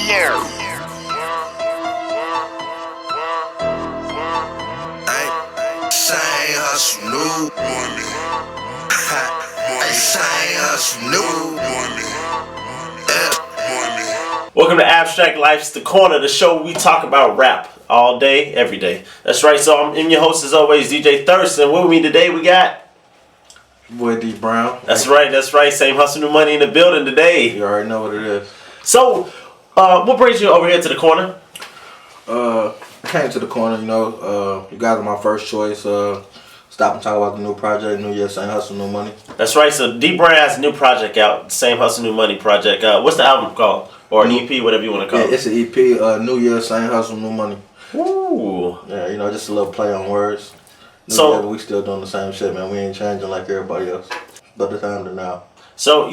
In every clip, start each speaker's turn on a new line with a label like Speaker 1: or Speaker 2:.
Speaker 1: Same hustle, new money. Same hustle, new money.
Speaker 2: Welcome to Abstract Life's The Corner, the show where we talk about rap all day, every day. That's right, so I'm your host as always, DJ Thurston. With me today we got...
Speaker 3: Boy D.Brown.
Speaker 2: That's right. Same hustle, new money in the building today.
Speaker 3: You already know what it is.
Speaker 2: So, what brings you over here to the corner?
Speaker 3: I came to the corner, you guys are my first choice. Stop and talk about the new project, New Year, Same Hustle, New Money.
Speaker 2: That's right, so D-Brown has a new project out, Same Hustle, New Money project. What's the album called? Or an EP, whatever you want to call it.
Speaker 3: Yeah, it's an EP, New Year, Same Hustle, New Money.
Speaker 2: Ooh.
Speaker 3: Yeah, just a little play on words. But we still doing the same shit, man. We ain't changing like everybody else. But the time to now.
Speaker 2: So,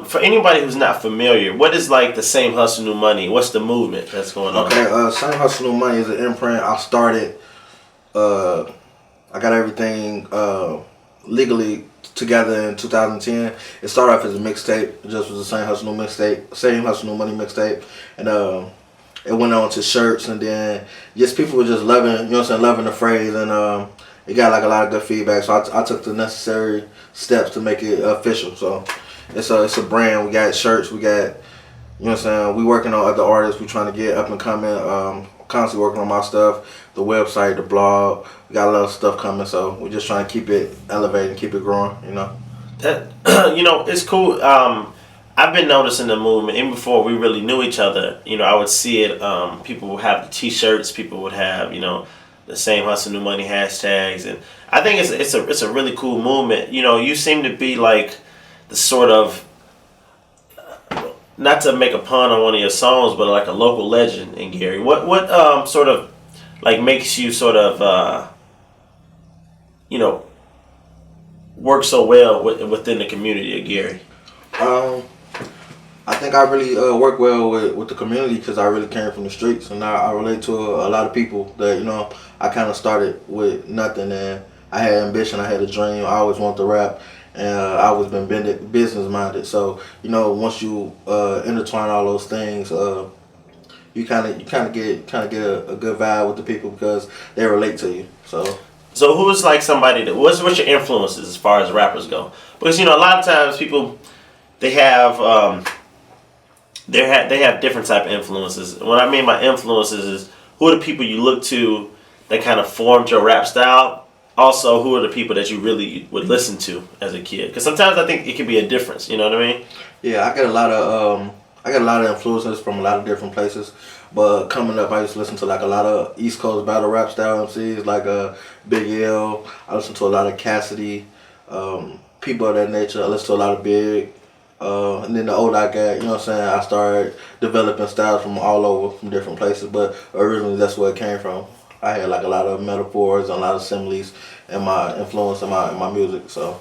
Speaker 2: for anybody who's not familiar, what is like the Same Hustle, New Money? What's the movement that's going on?
Speaker 3: Okay, Same Hustle, New Money is an imprint. I started, I got everything legally together in 2010. It started off as a mixtape. It just was the Same Hustle, New mixtape, Same Hustle, New Money mixtape. And it went on to shirts, and then just people were just loving, loving the phrase, and it got like a lot of good feedback. So I took the necessary steps to make it official. So it's a brand. We got shirts. We got, we working on other artists. We trying to get up and coming. Constantly working on my stuff, the website, the blog. We got a lot of stuff coming. So we're just trying to keep it elevated, keep it growing.
Speaker 2: That it's cool. I've been noticing the movement even before we really knew each other. I would see it. People would have the T-shirts. People would have the Same Hustle, New Money hashtags, and I think it's a really cool movement. You seem to be like the sort of, not to make a pun on one of your songs, but like a local legend in Gary. What sort of like makes you sort of work so well within the community of Gary?
Speaker 3: I think I really work well with the community because I really came from the streets, and I relate to a lot of people that I kind of started with nothing, and I had ambition, I had a dream, I always wanted to rap, and I always been business minded. So once you intertwine all those things, you kind of get a good vibe with the people because they relate to you. So
Speaker 2: who is like somebody that what's your influences as far as rappers go? Because a lot of times people they have different type of influences. What I mean by influences is who are the people you look to that kind of formed your rap style. Also, who are the people that you really would listen to as a kid? Because sometimes I think it can be a difference. You know what I mean?
Speaker 3: Yeah, I get a lot of influences from a lot of different places. But coming up, I used to listen to like a lot of East Coast battle rap style MCs like Big L. I listen to a lot of Cassidy, people of that nature. I listen to a lot of Big. And then the older I got, I started developing styles from all over, from different places. But originally, that's where it came from. I had like a lot of metaphors and a lot of similes in my influence in my music. So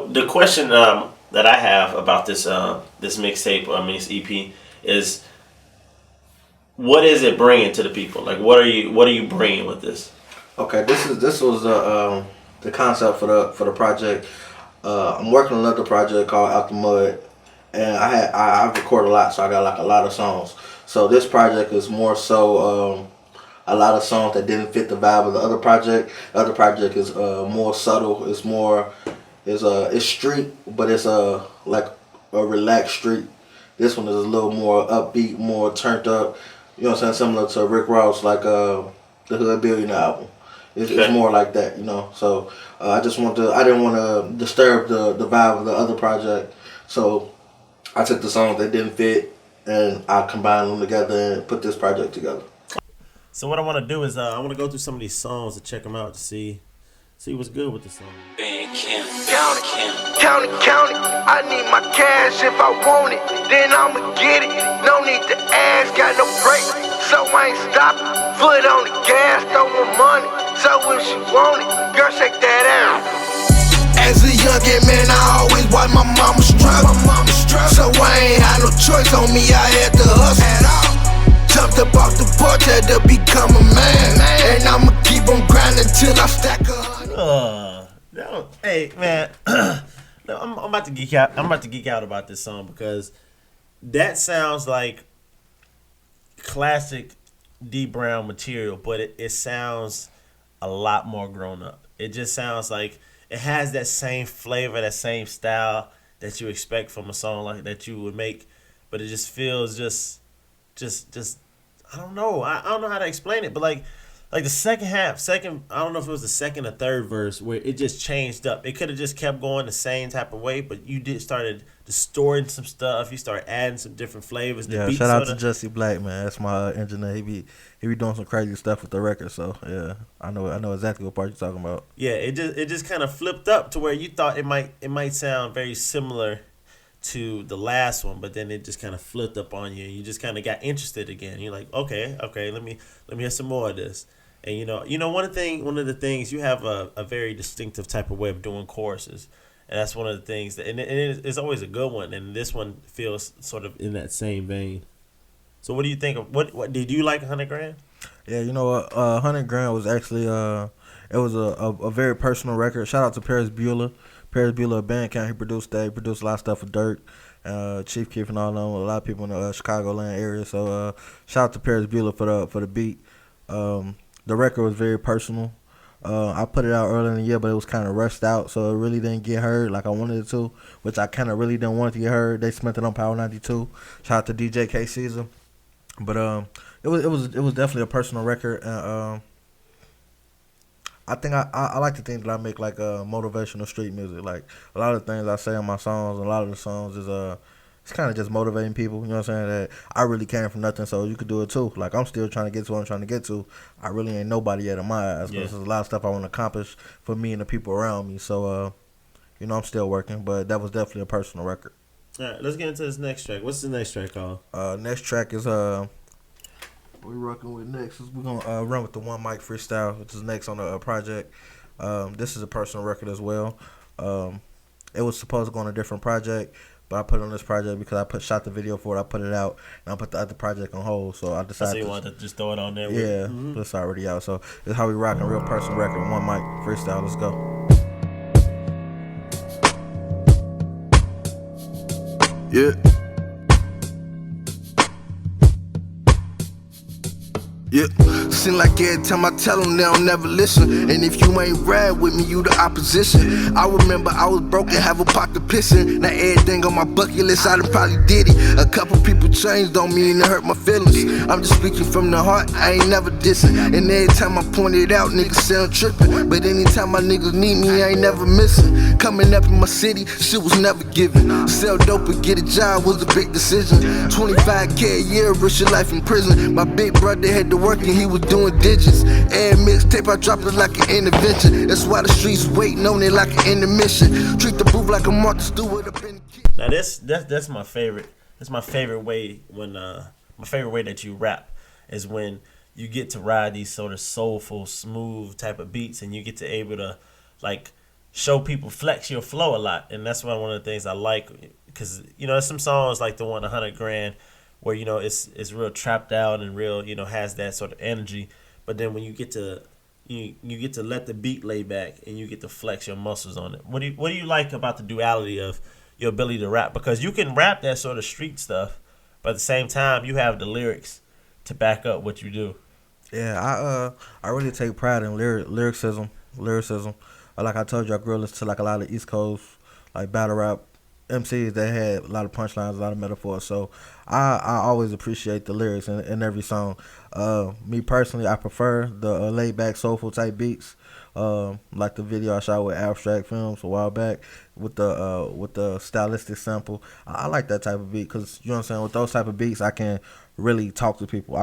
Speaker 2: the question that I have about this mixtape, this EP, is what is it bringing to the people? Like, what are you bringing with this?
Speaker 3: Okay, this was the concept for the project. I'm working on another project called Out the Mud, and I record a lot, so I got like a lot of songs. So this project is more so a lot of songs that didn't fit the vibe of the other project. The other project is more subtle. It's street, but it's like a relaxed street. This one is a little more upbeat, more turned up. Similar to Rick Ross, like the Hood Billionaire album. It's more like that, So I didn't want to disturb the vibe of the other project. So I took the songs that didn't fit and I combined them together and put this project together.
Speaker 2: So what I want to do is I want to go through some of these songs to check them out to see what's good with the song.
Speaker 1: Count it. I need my cash if I want it, then I'ma get it. No need to ask, got no break, so I ain't stopping. Foot on the gas, throwing money. So if she want it, girl, shake that out. As a youngin' man, I always watch my mama struggle. So I ain't had no choice on me, I had to hustle. Jumped up off the porch, had to become a man. And I'ma keep on grinding till I stack 100.
Speaker 2: Hey man, no, I'm about to geek out. I'm about to geek out about this song because that sounds like classic D.Brown material, but it sounds a lot more grown up. It just sounds like it has that same flavor, that same style that you expect from a song like that you would make, but it just feels just I don't know. I don't know how to explain it, but like the second I don't know if it was the second or third verse where it just changed up. It could have just kept going the same type of way, but you started distorting some stuff. You started adding some different flavors.
Speaker 4: Yeah, shout out to Jesse Black, man. That's my engineer. He be doing some crazy stuff with the record. So yeah, I know exactly what part you're talking about.
Speaker 2: Yeah, it just kind of flipped up to where you thought it might sound very similar to the last one, but then it just kind of flipped up on you. You just kind of got interested again. You're like, okay, let me hear some more of this. And you know one of the things you have a very distinctive type of way of doing choruses, and that's one of the things that and it's always a good one. And this one feels sort of in that same vein. So what do you think of what did you like 100 Grand?
Speaker 4: Yeah, 100 Grand was actually it was a very personal record. Shout out to Paris Bueller. Paris Bueller of Bandcamp, he produced that. He produced a lot of stuff for Dirk, Chief Keef and all them. A lot of people in the Chicagoland area. So shout out to Paris Bueller for the beat. The record was very personal. I put it out earlier in the year, but it was kind of rushed out, so it really didn't get heard like I wanted it to, which I kind of really didn't want it to get heard. They spent it on Power 92. Shout out to DJ K Caesar. But it was definitely a personal record. I think I like to think that I make like motivational street music. Like a lot of the things I say in my songs, a lot of the songs is it's kind of just motivating people. You know what I'm saying? That I really came from nothing, so you could do it too. Like I'm still trying to get to what I'm trying to get to. I really ain't nobody yet in my eyes. Yeah. There's a lot of stuff I want to accomplish for me and the people around me. So I'm still working, but that was definitely a personal record.
Speaker 2: All right, let's get into this next track. What's the next track called?
Speaker 4: Next track is what we rocking with next is we're gonna run with the One Mic Freestyle, which is next on the project. This is a personal record as well. It was supposed to go on a different project, but I put it on this project because I shot the video for it. I put it out and I put the other project on hold. So I decided.
Speaker 2: So you wanted to just throw it on there?
Speaker 4: Yeah, it's already out. So this is how we rocking real personal record. One Mic Freestyle. Let's go.
Speaker 1: Yeah. Yeah, seem like every time I tell them they don't never listen. And if you ain't ride with me, you the opposition. I remember I was broke and have a pocket pissing. Now everything on my bucket list, I done probably did it. A couple people changed, don't mean it hurt my feelings. I'm just speaking from the heart, I ain't never dissing. And every time I point it out, niggas sound tripping. But anytime my niggas need me, I ain't never missing. Coming up in my city, shit was never given. Sell dope and get a job was a big decision. 25K a year, risk your life in prison. My big brother had to work and he was doing digits. Air mixtape, I dropped it like an intervention. That's why the streets waiting on it like an intermission. Treat the booth like a Martha Stewart up in the kitchen.
Speaker 2: Now that's my favorite. That's my favorite way when my favorite way that you rap is when you get to ride these sort of soulful, smooth type of beats, and you get to able to like show people flex your flow a lot. And that's one of the things I like, because there's some songs like the one 100 Grand where it's real trapped out and real has that sort of energy, but then when you get to you get to let the beat lay back and you get to flex your muscles on it. What do you like about the duality of your ability to rap? Because you can rap that sort of street stuff, but at the same time you have the lyrics to back up what you do.
Speaker 4: Yeah, I really take pride in lyricism. Like I told you, I grew up listening to like a lot of East Coast like battle rap MCs that had a lot of punchlines, a lot of metaphors. So I always appreciate the lyrics in every song. Me personally, I prefer the laid back, soulful type beats. Like the video I shot with Abstract Films a while back with the stylistic sample. I like that type of beat because you know what I'm saying. With those type of beats, I can really talk to people.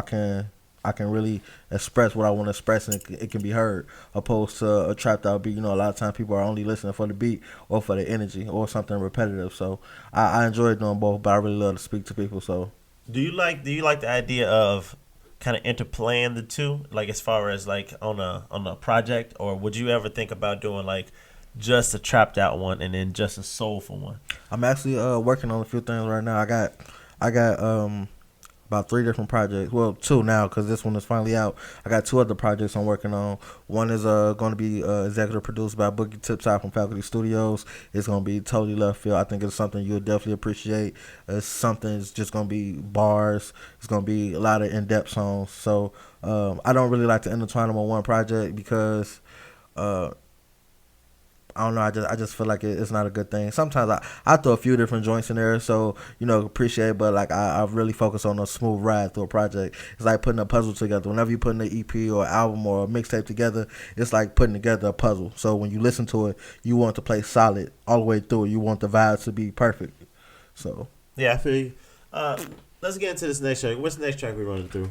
Speaker 4: I can really express what I want to express, and it can be heard, opposed to a trapped out beat. A lot of times people are only listening for the beat or for the energy or something repetitive. So I enjoy doing both, but I really love to speak to people. So
Speaker 2: do you like the idea of kind of interplaying the two, like as far as like on a project, or would you ever think about doing like just a trapped out one and then just a soulful one?
Speaker 4: I'm actually working on a few things right now. I got about about 3 different projects. Well, 2 now because this one is finally out. I got 2 other projects I'm working on. One is going to be executive produced by Boogie Tipside from Faculty Studios. It's going to be totally left field. I think it's something you'll definitely appreciate. It's something that's just going to be bars. It's going to be a lot of in-depth songs. So I don't really like to intertwine them on one project because I don't know. I just feel like it's not a good thing. Sometimes I throw a few different joints in there, so appreciate it. But like I really focus on a smooth ride through a project. It's like putting a puzzle together. Whenever you put an EP or album or a mixtape together, it's like putting together a puzzle. So when you listen to it, you want to play solid all the way through. You want the vibes to be perfect. So
Speaker 2: yeah, I feel you. Let's get into this next track. What's the next track we're running through?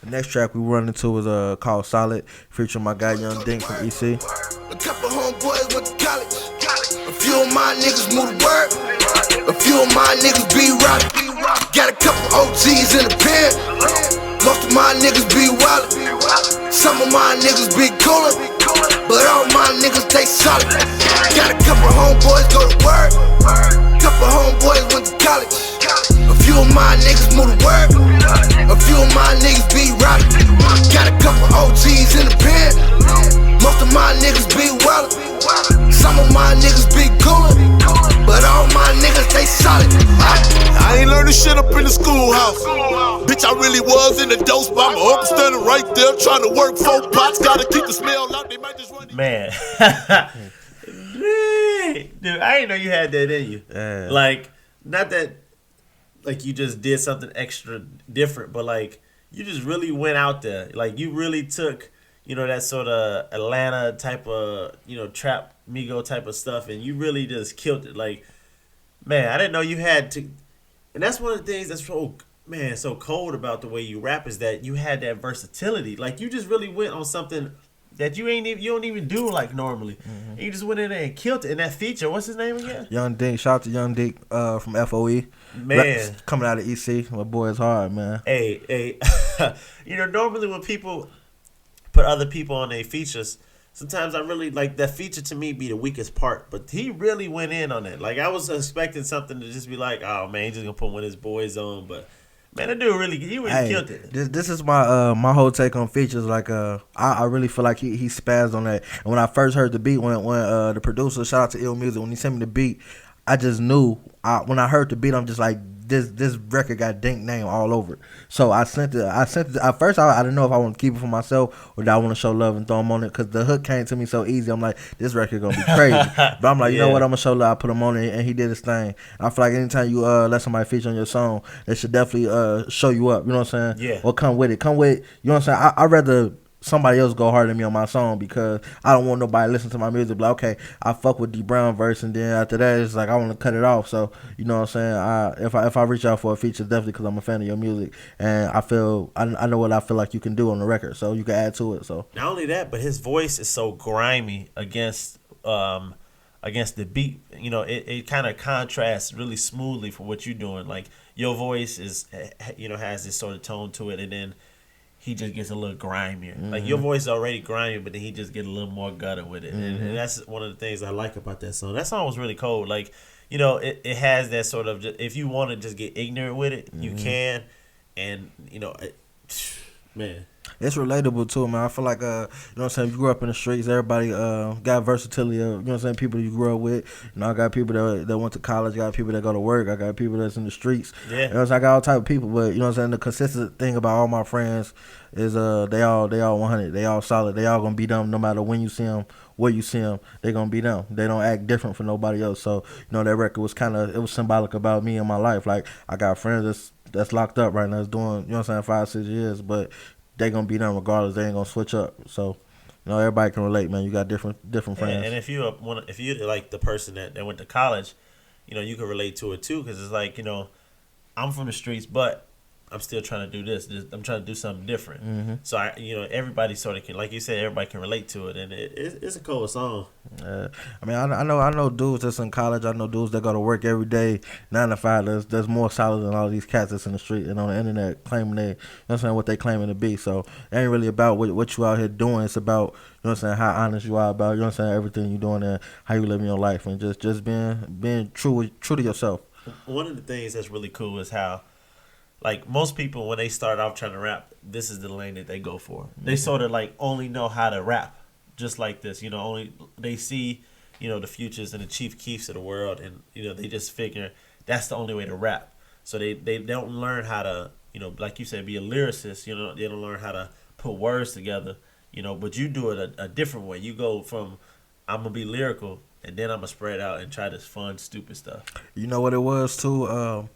Speaker 4: The next track we run into is called Solid, featuring my guy Young Dink from EC.
Speaker 1: A couple homeboys went to college. A few of my niggas moved to work. A few of my niggas be rowdy. Got a couple OGs in the pen. Most of my niggas be wildin'. Some of my niggas be coolin'. But all my niggas stay solid. Got a couple homeboys go to work. Couple homeboys went to college. A few of my niggas moved to work. A few of my niggas be rowdy. Got a couple OGs in the pen. Most of my niggas be wildin'. Some of my niggas be coolin'. But all my niggas stay solid.
Speaker 5: I ain't learning shit up in the schoolhouse. Bitch, I really was in the dose, but my uncle standing right there trying to work 4 pots. Gotta keep the smell out. They might just run.
Speaker 2: Man. Dude, I didn't know you had that in you.
Speaker 4: Yeah.
Speaker 2: Like, not that like you just did something extra different, but like you just really went out there. Like you really took, that sort of Atlanta type of, trap Migo type of stuff, and you really just killed it. Like, man, I didn't know you had to. And that's one of the things that's so cold about the way you rap is that you had that versatility. Like you just really went on something that you don't even do like normally. Mm-hmm. And you just went in there and killed it. And that feature, what's his name again? Young
Speaker 4: Dink. Shout out to Young Dink from FOE.
Speaker 2: Man,
Speaker 4: coming out of EC, my boy is hard, man.
Speaker 2: Hey, normally when people put other people on their features, sometimes I really like that feature to me be the weakest part, but he really went in on it. Like I was expecting something to just be like, oh man, he's just gonna put one of his boys on, but man, that dude really killed it.
Speaker 4: This is my my whole take on features. Like I really feel like he spazzed on that. And when I first heard the beat, when the producer, shout out to Ill Music, when he sent me the beat, I just knew. When I heard the beat, I'm just like, this record got Dink name all over it. So I sent it. At first, I didn't know if I want to keep it for myself or did I want to show love and throw him on it, because the hook came to me so easy. I'm like, this record gonna be crazy. But I'm like, you know what? I'm gonna show love. I put him on it, and he did his thing. I feel like anytime you let somebody feature on your song, they should definitely show you up. You know what I'm saying?
Speaker 2: Yeah.
Speaker 4: Or come with it. You know what I'm saying? I'd rather somebody else go harder than me on my song, because I don't want nobody listening to my music. But okay, I fuck with D.Brown verse, and then after that, it's like I want to cut it off. So you know what I'm saying? If I reach out for a feature, definitely because I'm a fan of your music, and I know what I feel like you can do on the record, so you can add to it. So
Speaker 2: not only that, but his voice is so grimy against the beat. It kind of contrasts really smoothly for what you're doing. Like your voice is has this sort of tone to it, and then he just gets a little grimier. Mm-hmm. Like your voice is already grimy, but then he just get a little more gutter with it. Mm-hmm. And that's one of the things I like about that song. That song was really cold. Like, it has that sort of, if you want to just get ignorant with it, you can. And, man.
Speaker 4: It's relatable too, man. I feel like, you know what I'm saying, if you grew up in the streets, everybody got versatility of, you know what I'm saying, people you grew up with. I got people that went to college, I got people that go to work, I got people that's in the streets.
Speaker 2: Yeah.
Speaker 4: You know what I'm saying? I got all type of people, but you know what I'm saying, the consistent thing about all my friends is they all 100. They all solid. They all gonna be them no matter when you see them, where you see them. They gonna be them. They don't act different from nobody else. So, that record was it was symbolic about me and my life. Like, I got friends that's locked up right now, that's doing, you know what I'm saying, 5-6 years, but they gonna be them regardless. They ain't gonna switch up. So, everybody can relate, man. You got different friends.
Speaker 2: And if you're like the person that went to college, you can relate to it too, because it's like, I'm from the streets, but I'm still trying to do this. I'm trying to do something different. Mm-hmm. So everybody sort of can, like you said, everybody can relate to it, and it's a cool song.
Speaker 4: I know dudes that's in college. I know dudes that go to work every day, 9 to 5. That's more solid than all these cats that's in the street and on the internet claiming you know what I'm saying, what they claiming to be. So it ain't really about what you out here doing. It's about, you know what I'm saying, how honest you are about, you know what I'm saying, everything you doing and how you living your life, and just being true to yourself.
Speaker 2: One of the things that's really cool is how like most people when they start off trying to rap, this is the lane that they go for. They sort of like only know how to rap just like this. You know, only they see, you know, the Futures and the Chief Keefs of the world, and you know they just figure that's the only way to rap. So they don't learn how to, you know, like you said, be a lyricist. You know, they don't learn how to put words together. You know, but you do it a different way. You go from I'm gonna be lyrical, and then I'm gonna spread out and try this fun, stupid stuff.
Speaker 4: You know what it was too.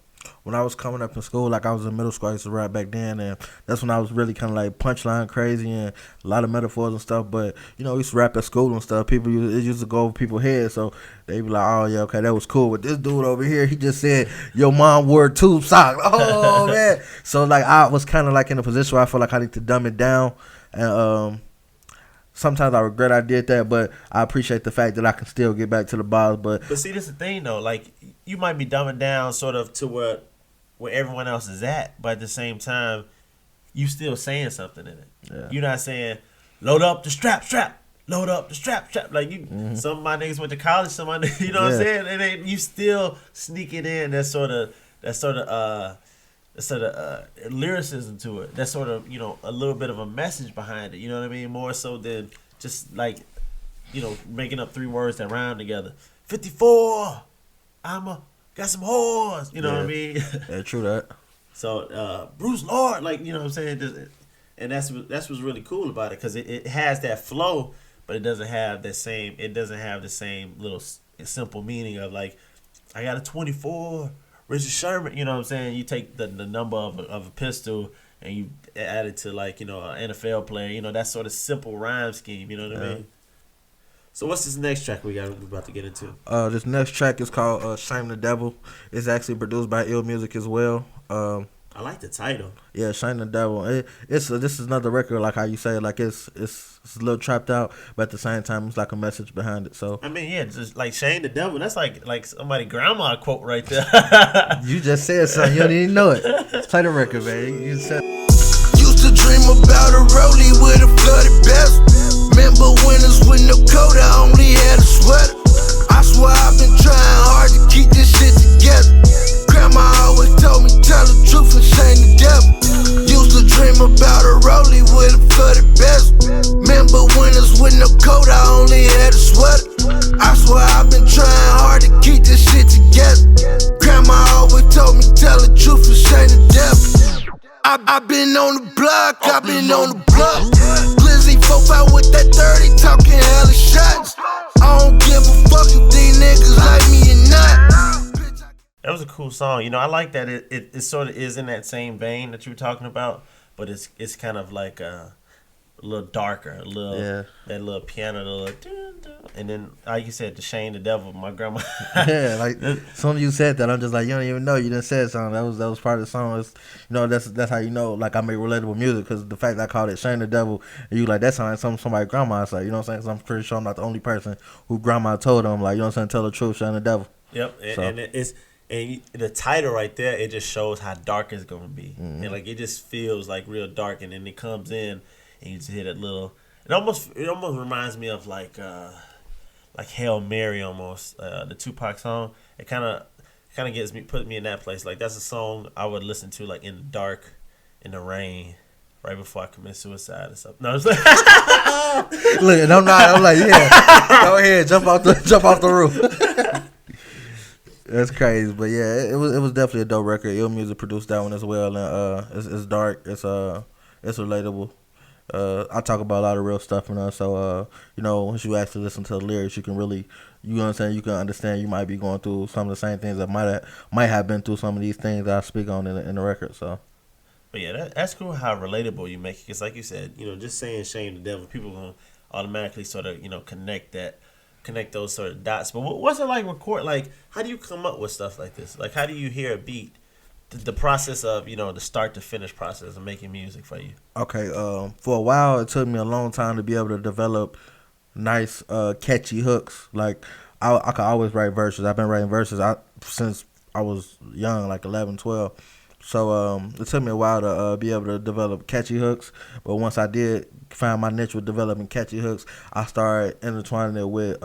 Speaker 4: When I was coming up in school, like I was in middle school, I used to rap back then, and that's when I was really kind of like punchline crazy and a lot of metaphors and stuff. But you know, we used to rap at school and stuff. It used to go over people's heads, so they be like, "Oh yeah, okay, that was cool." But this dude over here, he just said, "Your mom wore tube socks." Oh man! So like I was kind of like in a position where I feel like I need to dumb it down, and sometimes I regret I did that, but I appreciate the fact that I can still get back to the bars. But
Speaker 2: see, this is the thing though. Like you might be dumbing down sort of to where everyone else is at, but at the same time, you still saying something in it.
Speaker 4: Yeah.
Speaker 2: You're not saying load up the strap, load up the strap. Like you, some of my niggas went to college. Some of my, you know what I'm saying, and then you still sneaking in that sort of lyricism to it. That's sort of, you know, a little bit of a message behind it. You know what I mean? More so than just like, you know, making up 3 words that rhyme together. 54. Got some whores. You know what I mean?
Speaker 4: Yeah, true that.
Speaker 2: So Bruce Lord, like, you know what I'm saying, and that's what's really cool about it, because it has that flow, but it doesn't have the same little simple meaning of like, I got a 24. Richard Sherman, you know what I'm saying? You take the number of a pistol and you add it to, like, you know, an NFL player. You know, that sort of simple rhyme scheme. You know what I mean? So what's this next track we're about to get into? This
Speaker 4: next track is called "Shame the Devil." It's actually produced by Ill Music as well.
Speaker 2: I like the title.
Speaker 4: Yeah, "Shame the Devil." This is another record, like how you say, like it's a little trapped out, but at the same time, it's like a message behind it. So
Speaker 2: I mean, yeah, just like "Shame the Devil." That's like somebody grandma quote right there.
Speaker 4: You just said something. You don't even know it. Play the record, man. You said.
Speaker 1: Used to dream about a rollie with a flooded vest. Remember winters with no coat, I only had a sweater. I swear I've been trying hard to keep this shit together. Grandma always told me, tell the truth and shame the devil. Used to dream about a rollie with a flooded vest. Remember winters with no coat, I only had a sweater. I swear I've been trying hard to keep this shit together. Grandma always told me, tell the truth and shame the devil. I've been on the block, I've been on the block. Glizzy 4-5 with that 30, talking hella shots. I don't give a fuck if these niggas like me or not.
Speaker 2: That was a cool song. You know, I like that it sort of is in that same vein that you were talking about, but it's kind of like a little darker, that little piano, and then like you said, the "Shame the Devil." My grandma.
Speaker 4: Yeah, like as soon as you said that, I'm just like, you don't even know you done said something. That was part of the song. It's, you know, that's how you know, like, I make relatable music, because the fact that I called it "Shame the Devil," and you like, that sounds like somebody grandma said. You know what I'm saying? 'Cause I'm pretty sure I'm not the only person who grandma told them, like, you know what I'm saying, tell the truth, shame the devil.
Speaker 2: Yep, and the title right there, it just shows how dark it's gonna be, and like it just feels like real dark, and then it comes in, and you just hear that little. It almost reminds me of like Hail Mary almost, the Tupac song. It kind of puts me in that place. Like that's a song I would listen to like in the dark, in the rain, right before I commit suicide or something. No, it's like
Speaker 4: look, and I'm like, yeah, go ahead, jump off the roof. That's crazy, but yeah, it was definitely a dope record. Ill Music produced that one as well, and it's dark, it's relatable. I talk about a lot of real stuff in us, so you know, once you actually listen to the lyrics, you can really, you know what I'm saying, you can understand you might be going through some of the same things that might have been through some of these things that I speak on in the record. So,
Speaker 2: but yeah, that's cool how relatable you make it. Because like you said, you know, just saying "Shame the Devil," people gonna automatically sort of, you know, connect those sort of dots. But what's it like record? Like, how do you come up with stuff like this? Like, how do you hear a beat? The process of, you know, the start to finish process of making music for you.
Speaker 4: Okay, for a while it took me a long time to be able to develop nice, catchy hooks. Like I could always write verses. I've been writing verses since I was young, like 11, 12. So it took me a while to be able to develop catchy hooks. But once I did find my niche with developing catchy hooks, I started intertwining it with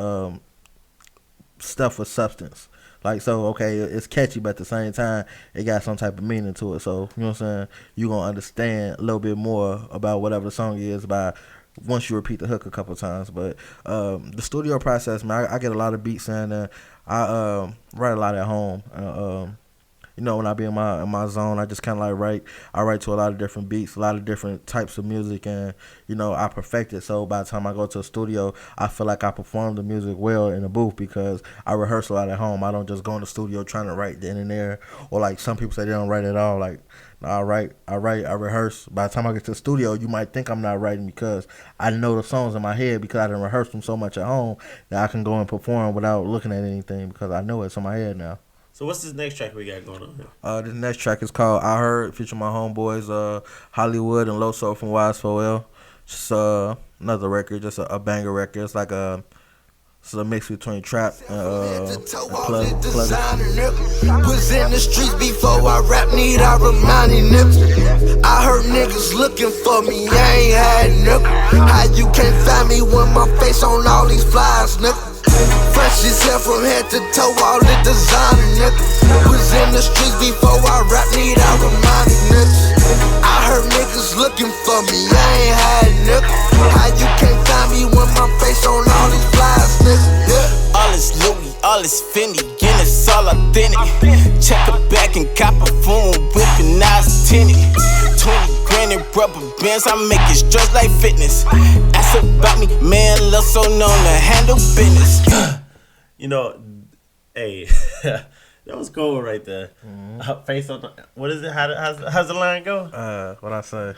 Speaker 4: stuff with substance. Like, so, okay, it's catchy, but at the same time, it got some type of meaning to it. So, you know what I'm saying? You're going to understand a little bit more about whatever the song is by once you repeat the hook a couple times. But the studio process, man, I get a lot of beats in there. I write a lot at home. You know, when I be in my zone, I just kind of like write. I write to a lot of different beats, a lot of different types of music, and, you know, I perfect it. So by the time I go to a studio, I feel like I perform the music well in the booth because I rehearse a lot at home. I don't just go in the studio trying to write then and there, or like some people say they don't write at all. Like, no, I write, I rehearse. By the time I get to the studio, you might think I'm not writing because I know the songs in my head because I didn't rehearse them so much at home that I can go and perform without looking at anything because I know it's in my head now.
Speaker 2: So what's this next track we got going on here?
Speaker 4: This next track is called I Heard, featuring my homeboys Hollywood and Loso from Wise4L. Just another record, just a banger record. It's like it's a mix between trap and plug.
Speaker 1: Was in the streets before I rap, need I remind you niggas. I heard niggas looking for me, I ain't had nigga. How you can't find me when my face on all these flyers, nigga? Fresh as hell from head to toe, all the designer, nigga. Was in the streets before I rap, need I remind you niggas. I heard niggas looking for me, I ain't had nigga. How you can't find me when my face on all these flyers, nigga? Yeah.
Speaker 6: All is Louis, all is Fendi, Guinness, all authentic. Check her back and cop a phone, whipping eyes tinted. 20 grand in rubber bands, I make it stretch like fitness. Ask about me, man, love so known to handle business.
Speaker 2: You know, hey, that was cool right there. Face on what is it? How's the line go?
Speaker 4: What I say?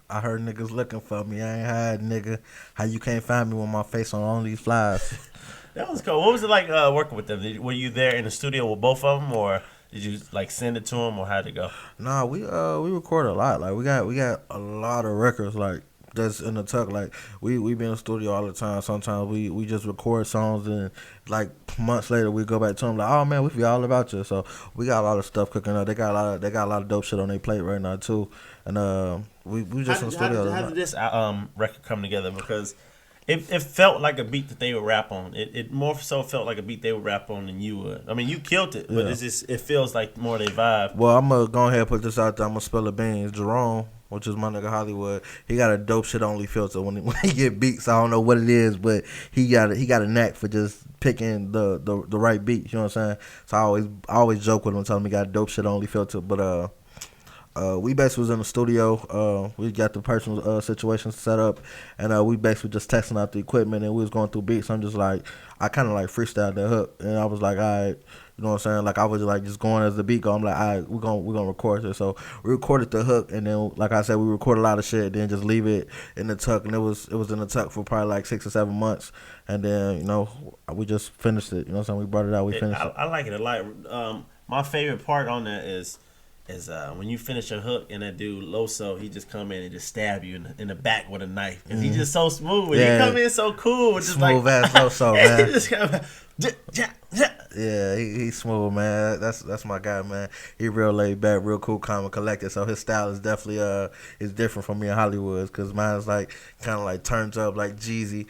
Speaker 4: I heard niggas looking for me, I ain't had nigga. How you can't find me with my face on all these flies?
Speaker 2: That was cool. What was it like working with them? Were you there in the studio with both of them, or did you like send it to them, or how'd it go?
Speaker 4: Nah, we record a lot. Like we got a lot of records like that's in the tuck. Like we be in the studio all the time. Sometimes we just record songs and like months later we go back to them like, oh man, we feel all about you. So we got a lot of stuff cooking up. They got a lot of dope shit on their plate right now too. And we just in the studio.
Speaker 2: How did this record come together? Because it felt like a beat that they would rap on. It more so felt like a beat they would rap on than you would. I mean, you killed it, but it feels like more their vibe.
Speaker 4: Well, I'm gonna go ahead and put this out there. I'm gonna spill the beans. Jerome, which is my nigga Hollywood, he got a dope shit only filter when he get beats. I don't know what it is, but he got a knack for just picking the right beats. You know what I'm saying? So I always joke with him, telling him he got a dope shit only filter. But we basically was in the studio. We got the personal situations set up, and we basically just testing out the equipment, and we was going through beats. I'm just like, I kind of like freestyled the hook, and I was like, all right, you know what I'm saying? Like I was like just going as the beat go. I'm like, all right, we're gonna record this. So we recorded the hook, and then like I said, we recorded a lot of shit, then just leave it in the tuck, and it was in the tuck for probably like 6 or 7 months, and then we just finished it. You know what I'm saying? We brought it out, we finished it.
Speaker 2: I like it a lot. My favorite part on that is when you finish a hook and that dude Loso, he just come in and just stab you in the back with a knife. Cause he just so smooth. And he come in so cool. Just
Speaker 4: smooth
Speaker 2: like,
Speaker 4: ass Loso, man.
Speaker 2: He just come,
Speaker 4: yeah, he's smooth, man. That's my guy, man. He real laid back, real cool, calm and collected. So his style is definitely is different from me and Hollywood's, cause mine's like kind of like turns up like Jeezy.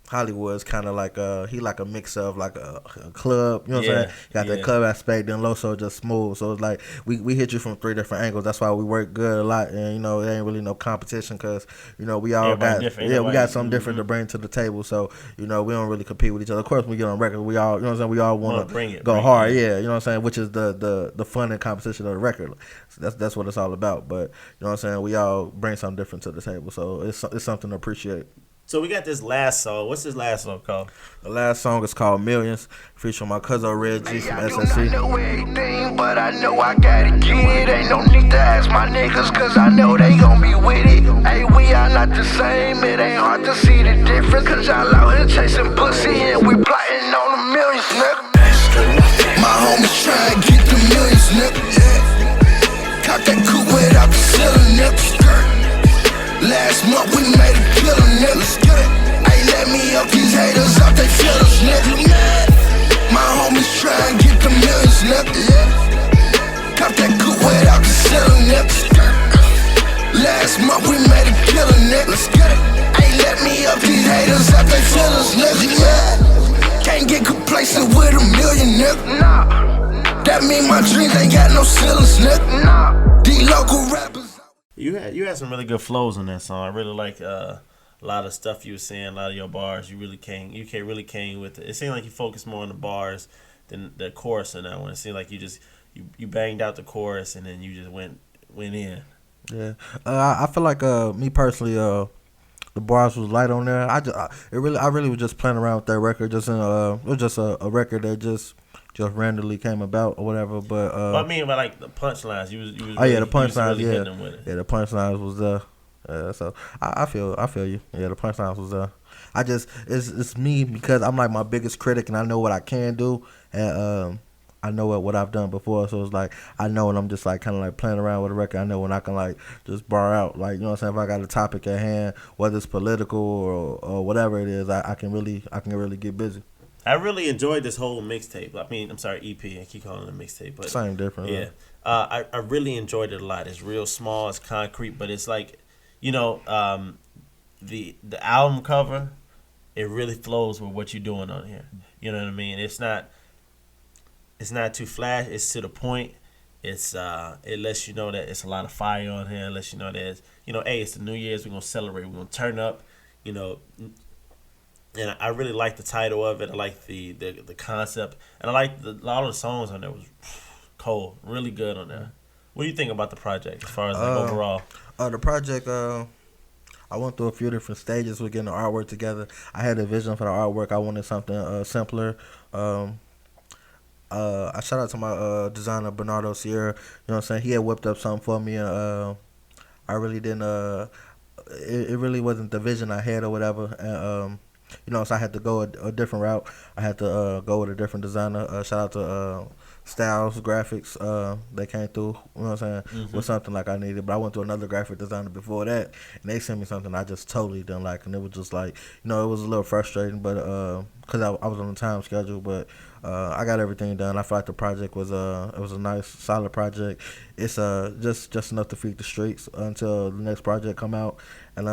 Speaker 4: Hollywood's kind of like he like a mix of like a club, you know what I'm saying? Got that club aspect, then Loso just smooth. So it's like we hit you from 3 different angles. That's why we work good a lot, and there ain't really no competition because we all we got something different to bring to the table. So we don't really compete with each other. Of course, when we get on record, we all we all want to go hard, you know what I'm saying? Which is the fun and competition of the record. So that's what it's all about. But you know what I'm saying? We all bring something different to the table, so it's something to appreciate.
Speaker 2: So we got this last song. What's this last song called?
Speaker 4: The last song is called Millions, featuring my cousin Red G from
Speaker 1: I do
Speaker 4: SSC.
Speaker 1: not know everything, but I know I gotta get it. Ain't no need to ask my niggas, cause I know they gon' be with it. Hey, we are not the same, it ain't hard to see the difference. Cause y'all out here chasing pussy and we plotting on the millions, nigga. My homies tryna get the millions, nigga. Caught that coupe without the ceiling, nigga. Last month we made a killer, nigga. Ain't let me up these haters out they feelings, nigga. My homies tryna get the millions, nigga. Cop that coupe without the ceiling, nigga. Last month we made a killer, nigga. Ain't let me up these haters out they feelings, nigga. Can't get complacent with a million, nigga. That mean my dreams ain't got no ceilings, nigga. Nah. These local rappers.
Speaker 2: You had some really good flows on that song. I really like a lot of stuff you were saying, a lot of your bars. You really came with it. It seemed like you focused more on the bars than the chorus in that one. It seemed like you banged out the chorus and then you just went in.
Speaker 4: Yeah, I feel like me personally, the bars was light on there. I really was just playing around with that record. It was just a record that just randomly came about or whatever. But
Speaker 2: I mean, by like the punchlines, you was
Speaker 4: oh yeah, the punchlines,
Speaker 2: really hitting them with it.
Speaker 4: Yeah, the punchlines was so I feel you. Yeah, the punchlines was it's me because I'm like my biggest critic and I know what I can do and I know what I've done before, so it's like I know when I'm just like kind of like playing around with a record. I know when I can like just bar out, like, you know what I'm saying. If I got a topic at hand, whether it's political or whatever it is, I can really get busy.
Speaker 2: I really enjoyed this whole mixtape. I mean, I'm sorry, EP. I keep calling it a mixtape, but
Speaker 4: same difference.
Speaker 2: Yeah, I really enjoyed it a lot. It's real small, it's concrete, but it's like, you know, the album cover, it really flows with what you're doing on here. You know what I mean? It's not too flash. It's to the point. It's it lets you know that it's a lot of fire on here. It lets you know that hey, it's the New Year's. We're gonna celebrate. We're gonna turn up. You know, and I really like the title of it. I like the concept, and I like a lot of the songs on there was cold, really good on there. What do you think about the project as far as like overall?
Speaker 4: The project, I went through a few different stages with getting the artwork together. I had a vision for the artwork. I wanted something simpler. I shout out to my designer Bernardo Sierra. You know what I'm saying? He had whipped up something for me, and I really didn't. It really wasn't the vision I had or whatever. And you know, so I had to go a different route. I had to go with a different designer. Shout out to Styles Graphics. They came through. You know what I'm saying? With something like I needed. But I went to another graphic designer before that, and they sent me something I just totally didn't like, and it was just like, you know, it was a little frustrating, but because I was on a time schedule, but. I got everything done. I feel like the project was it was a nice, solid project. It's just enough to feed the streets until the next project come out. And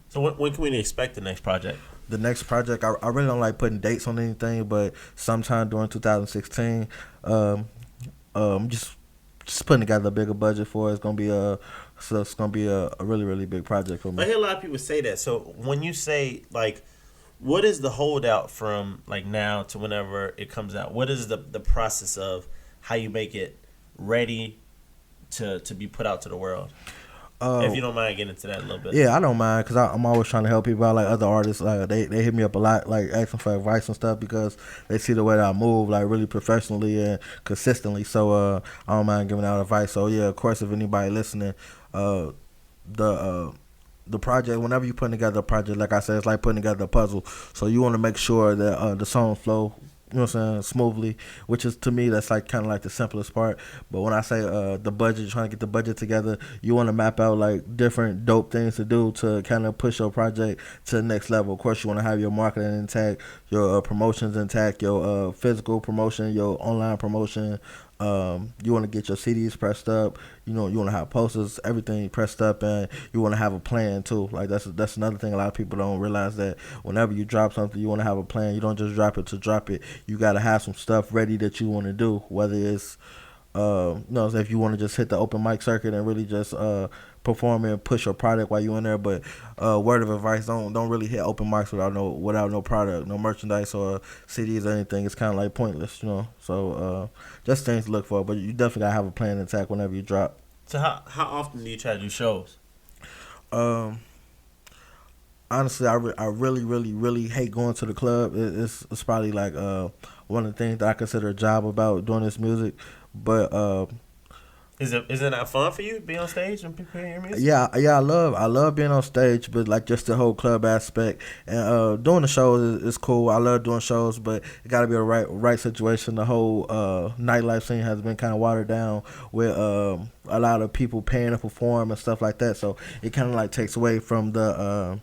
Speaker 2: so when can we expect the next project?
Speaker 4: The next project, I really don't like putting dates on anything, but sometime during 2016, just putting together a bigger budget for it. It's gonna be a really, really big project for me.
Speaker 2: I hear a lot of people say that. So when you say like, what is the holdout from like now to whenever it comes out? What is the process of how you make it ready to be put out to the world? If you don't mind getting into that a little bit.
Speaker 4: Yeah, I don't mind because I'm always trying to help people out. Like other artists, like they hit me up a lot, like asking for advice and stuff because they see the way that I move, like really professionally and consistently. So I don't mind giving out advice. So yeah, of course, if anybody listening, the project, whenever you're putting together a project, like I said, it's like putting together a puzzle. So you want to make sure that the songs flow, you know what I'm saying, smoothly, which is, to me, that's like kind of like the simplest part. But when I say the budget, trying to get the budget together, you want to map out like different dope things to do to kind of push your project to the next level. Of course, you want to have your marketing intact, your promotions intact, your physical promotion, your online promotion. You want to get your CDs pressed up. You know, you want to have posters, everything pressed up, and you want to have a plan too. Like that's another thing a lot of people don't realize, that whenever you drop something, you want to have a plan. You don't just drop it to drop it. You got to have some stuff ready that you want to do, whether it's if you want to just hit the open mic circuit and really just perform and push your product while you're in there. But word of advice, don't really hit open mics without no product, no merchandise or CDs or anything. It's kind of like pointless, you know. So just things to look for. But you definitely gotta have a plan and attack whenever you drop.
Speaker 2: So how often do you try to do shows?
Speaker 4: Honestly, I really, really, really hate going to the club. It's probably like one of the things that I consider a job about doing this music. But
Speaker 2: is it not fun for you to be on stage and people hear your music?
Speaker 4: Yeah, I love being on stage, but like just the whole club aspect and doing the shows is cool. I love doing shows, but it got to be a right situation. The whole nightlife scene has been kind of watered down with a lot of people paying to perform and stuff like that. So it kind of like takes away from the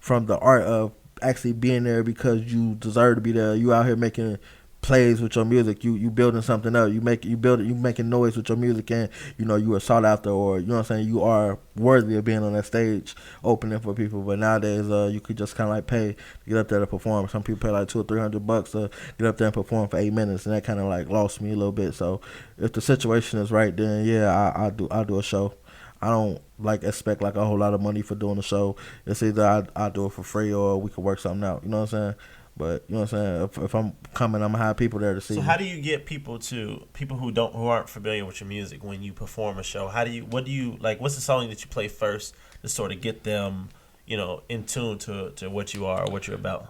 Speaker 4: art of actually being there because you deserve to be there. You out here making plays with your music. You building something up. You making noise with your music, and you are sought after, or you know what I'm saying. You are worthy of being on that stage opening for people. But nowadays, you could just kind of like pay to get up there to perform. Some people pay like $200 or $300 to get up there and perform for 8 minutes, and that kind of like lost me a little bit. So if the situation is right, then yeah, I do a show. I don't like expect like a whole lot of money for doing a show. It's either I do it for free or we can work something out. You know what I'm saying? But you know what I'm saying. If I'm coming, I'm gonna have people there to see.
Speaker 2: So how do you get people who aren't familiar with your music when you perform a show? What do you like? What's the song that you play first to sort of get them, in tune to what you are or what you're about?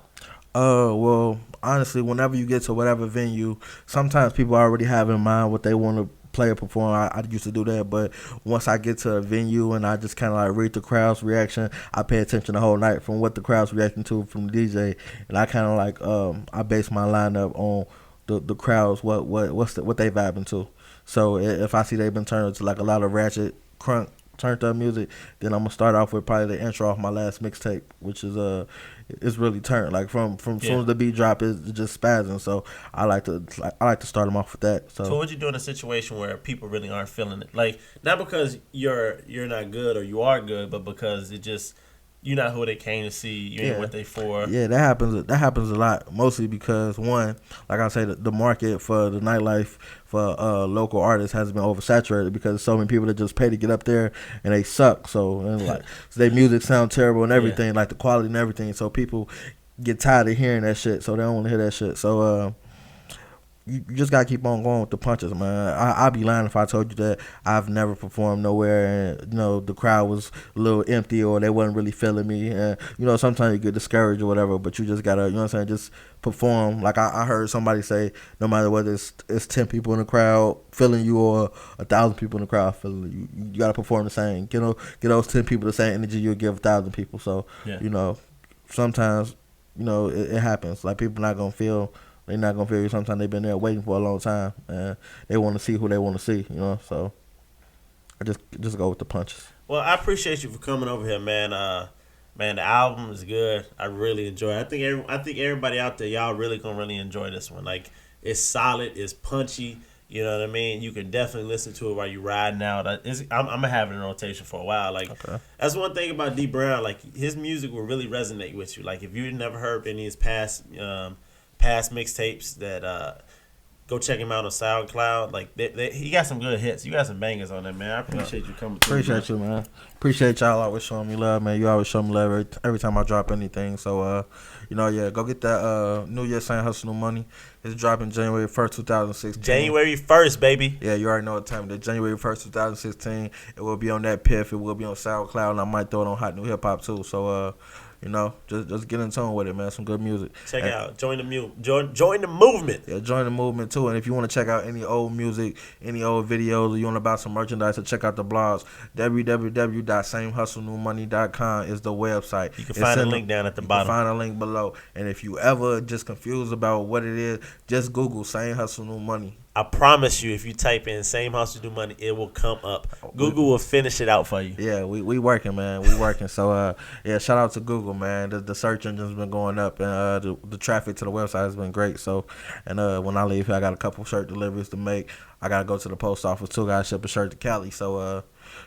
Speaker 4: Well, honestly, whenever you get to whatever venue, sometimes people already have in mind what they want to play or perform. I used to do that, but once I get to a venue and I just kind of like read the crowd's reaction, I pay attention the whole night from what the crowd's reacting to from the DJ, and I kind of like I base my lineup on the crowds what they vibing to. So if I see they've been turned to like a lot of ratchet crunk turned up music, then I'm gonna start off with probably the intro off my last mixtape, which is it's really turned. Like from soon as the beat drop, it's just spazzing. So I like to start them off with that. So
Speaker 2: what you do in a situation where people really aren't feeling it? Like not because you're not good or you are good, but because it just you're not who they came to see. You ain't what they for.
Speaker 4: Yeah, that happens a lot. Mostly because one, like I say, the market for the nightlife for local artists has been oversaturated because so many people that just pay to get up there and they suck. So their music sound terrible and everything, like the quality and everything. So people get tired of hearing that shit, so they don't want to hear that shit. So you just gotta keep on going with the punches, man. I'd be lying if I told you that I've never performed nowhere and the crowd was a little empty or they wasn't really feeling me. And sometimes you get discouraged or whatever, but you just gotta, just perform. Like I heard somebody say, no matter whether it's 10 people in the crowd feeling you or 1,000 people in the crowd feeling you gotta perform the same. Get those 10 people the same energy you'll give 1,000 people. So sometimes it happens. Like people not gonna feel. They're not gonna feel you. Sometimes they've been there waiting for a long time, and they want to see who they want to see. So I just go with the punches.
Speaker 2: Well, I appreciate you for coming over here, man. Man, the album is good. I really enjoy it. I think everybody out there, y'all really gonna really enjoy this one. Like it's solid, it's punchy. You know what I mean? You can definitely listen to it while you riding out. I'm gonna have it in rotation for a while. Like that's one thing about D.Brown. Like his music will really resonate with you. Like if you never heard any of his past mixtapes, that go check him out on SoundCloud. Like he got some good hits. You got some bangers on there, man. I appreciate you coming through.
Speaker 4: Appreciate you, man. Appreciate y'all always showing me love, man. You always show me love every time I drop anything. So go get that New Year Saint Hustle New Money. It's dropping January 1st, 2016.
Speaker 2: January 1st, baby.
Speaker 4: Yeah, you already know what time it is. January 1st, 2016. It will be on that Piff. It will be on SoundCloud, and I might throw it on Hot New Hip Hop too. So just get in tune with it, man. Some good music.
Speaker 2: Check it out. Join the movement.
Speaker 4: Yeah, join the movement too. And if you want to check out any old music, any old videos, or you want to buy some merchandise, or check out the blogs, www.samehustlenewmoney.com is the website.
Speaker 2: You can find a link down at the bottom.
Speaker 4: You can find a link below. And if you ever just confused about what it is, just Google Same Hustle New Money.
Speaker 2: I promise you, if you type in Same Hustle New Money, it will come up. Google will finish it out for you.
Speaker 4: Yeah, we working, man. We working. So, shout out to Google, man. The search engine's been going up, and the traffic to the website has been great. So, and when I leave here, I got a couple shirt deliveries to make. I got to go to the post office, too. Got to ship a shirt to Cali. So, you know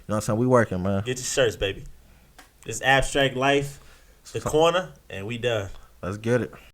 Speaker 4: what I'm saying? We working, man.
Speaker 2: Get your shirts, baby. It's Abstract Life, The Corner, and we done.
Speaker 4: Let's get it.